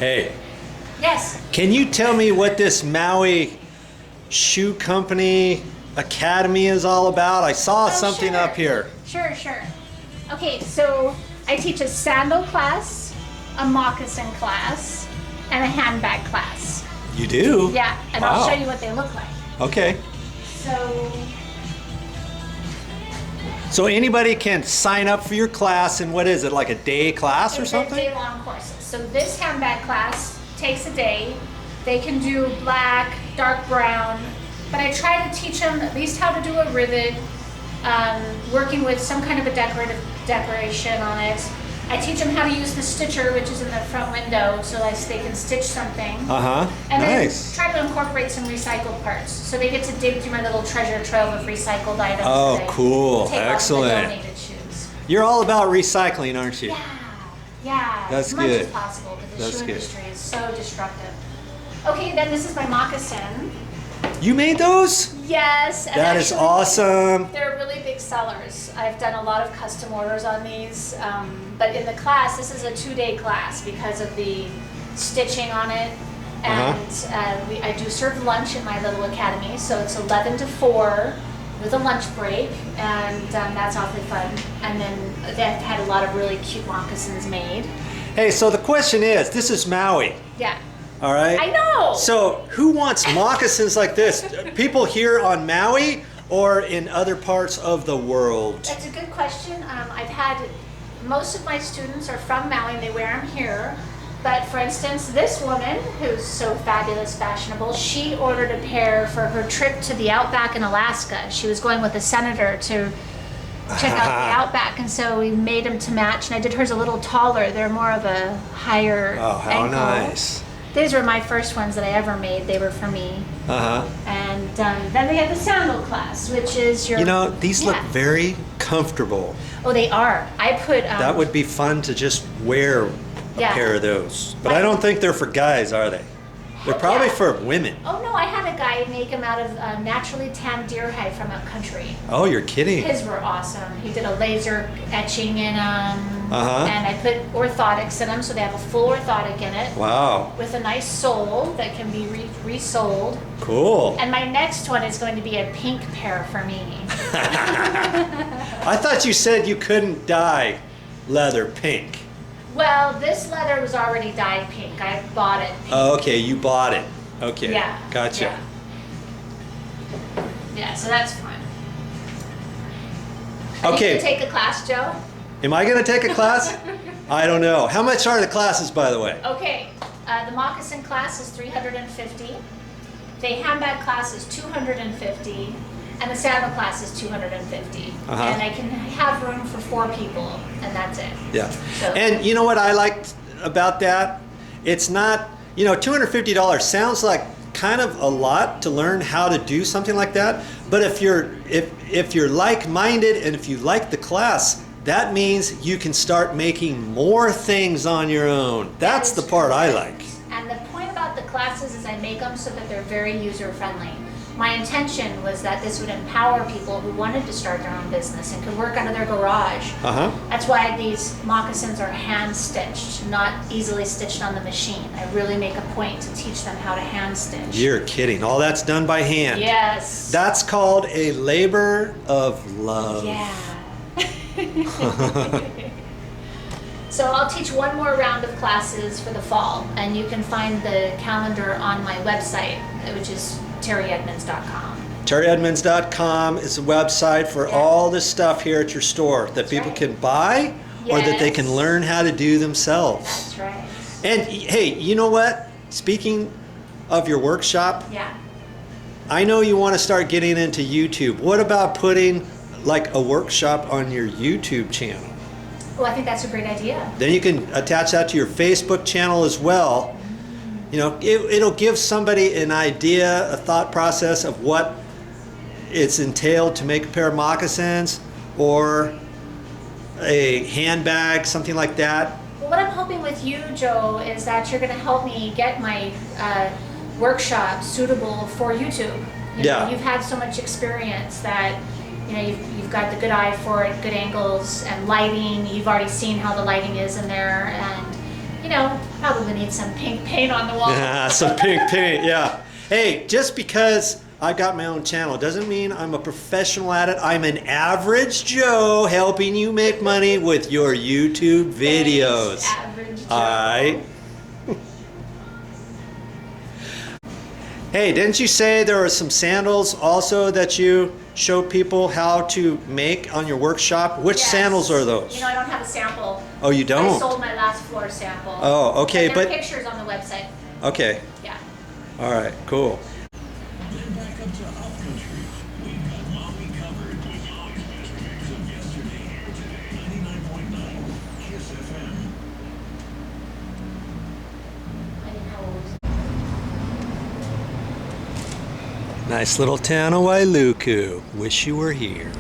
Hey, Yes. can you tell me what this Maui Shoe Company Academy is all about? I saw something Sure. up here. Sure. Okay, so I teach a sandal class, a moccasin class, and a handbag class. You do? Yeah, and Wow. I'll show you what they look like. Okay. So anybody can sign up for your class, and what is it, like a day class or It's something? day-long courses. So this handbag class takes a day. They can do black, dark brown, but I try to teach them at least how to do a rivet, working with some kind of a decoration on it. I teach them how to use the stitcher, which is in the front window, so they can stitch something. Uh-huh. And Nice. then try to incorporate some recycled parts. So they get to dig through my little treasure trove of recycled items. Oh, that I cool. take off the Excellent. donated shoes. You're all about recycling, aren't you? Yeah, That's as much good. as possible, because the That's shoe good. industry is so destructive. Okay, then this is my moccasin. You made those? Yes. And That is actually, awesome. They're really big sellers. I've done a lot of custom orders on these, but in the class, this is a 2-day class because of the stitching on it. And I do serve lunch in my little academy, so it's 11 to 4 with a lunch break, and that's awfully fun. And then they've had a lot of really cute moccasins made. Hey, so the question is, this is Maui, Yeah. all right? I know. So who wants moccasins like this? People here on Maui or in other parts of the world? That's a good question. I've had most of my students are from Maui and they wear them here. But for instance, this woman who's so fabulous, fashionable, she ordered a pair for her trip to the Outback in Alaska. She was going with a senator to check out the Outback, and so we made them to match. And I did hers a little taller. They're more of a higher Oh, how ankle. nice. These were my first ones that I ever made. They were for me. Uh-huh. And then they have the sandal class, which is your... You know, these look Yeah. very comfortable. Oh, they are. I put... That would be fun to just wear a Yeah. pair of those. But I don't think they're for guys, are they? They're probably Yeah. for women. Oh no, I had a guy make them out of naturally tanned deer hide from up country. Oh, you're kidding. His were awesome. He did a laser etching in them, Uh-huh. and I put orthotics in them, so they have a full orthotic in it, Wow. with a nice sole that can be resoled. Cool. And my next one is going to be a pink pair for me. I thought you said you couldn't dye leather pink. Well, this leather was already dyed pink. I bought it pink. Oh, okay, you bought it. Okay. Yeah. Gotcha. Yeah, so that's fun. Okay. You take a class, Joe? Am I going to take a class? I don't know. How much are the classes, by the way? Okay, the moccasin class is $350. The handbag class is $250, and the sandal class is $250. Uh-huh. And I can have room for 4 people, and that's it. Yeah. So- And you know what I liked about that? It's not, you know, $250 sounds like kind of a lot to learn how to do something like that. But if you're like-minded and if you like the class, that means you can start making more things on your own. That's the part I like. And the point about the classes is I make them so that they're very user-friendly. My intention was that this would empower people who wanted to start their own business and could work out of their garage. Uh-huh. That's why these moccasins are hand-stitched, not easily stitched on the machine. I really make a point to teach them how to hand-stitch. You're kidding. All that's done by hand. Yes. That's called a labor of love. Yeah. So I'll teach one more round of classes for the fall, and you can find the calendar on my website, which is terryedmonds.com. TerryEdmonds.com is a website for Yeah. all this stuff here at your store that people right. can buy or that they can Yes. learn how to do themselves. That's right. And hey, you know what? Speaking of your workshop, Yeah. I know you want to start getting into YouTube. What about putting like a workshop on your YouTube channel? Well, I think that's a great idea. Then you can attach that to your Facebook channel as well. You know, it'll give somebody an idea, a thought process of what it's entailed to make a pair of moccasins or a handbag, something like that. Well, what I'm hoping with you, Joe, is that you're going to help me get my workshop suitable for YouTube. You Yeah. know, you've had so much experience that, you know, you've got the good eye for it, good angles and lighting. You've already seen how the lighting is in there, and Probably need some pink paint on the wall. Some pink paint, yeah. Hey, just because I got my own channel doesn't mean I'm a professional at it. I'm an average Joe helping you make money with your YouTube videos. Thanks, average Joe. All right. Hey, didn't you say there are some sandals also that you show people how to make on your workshop? Which Yes. sandals are those? I don't have a sample. Oh, you don't? I sold my last floor sample. Oh, okay, There are but pictures on the website. okay. Yeah. All right, cool. Then back up to Up Country. We've got Molly covered with Molly's best mix of yesterday and today. 99.9 Kiss FM. I didn't know it was. Nice little town of Wailuku. Wish you were here.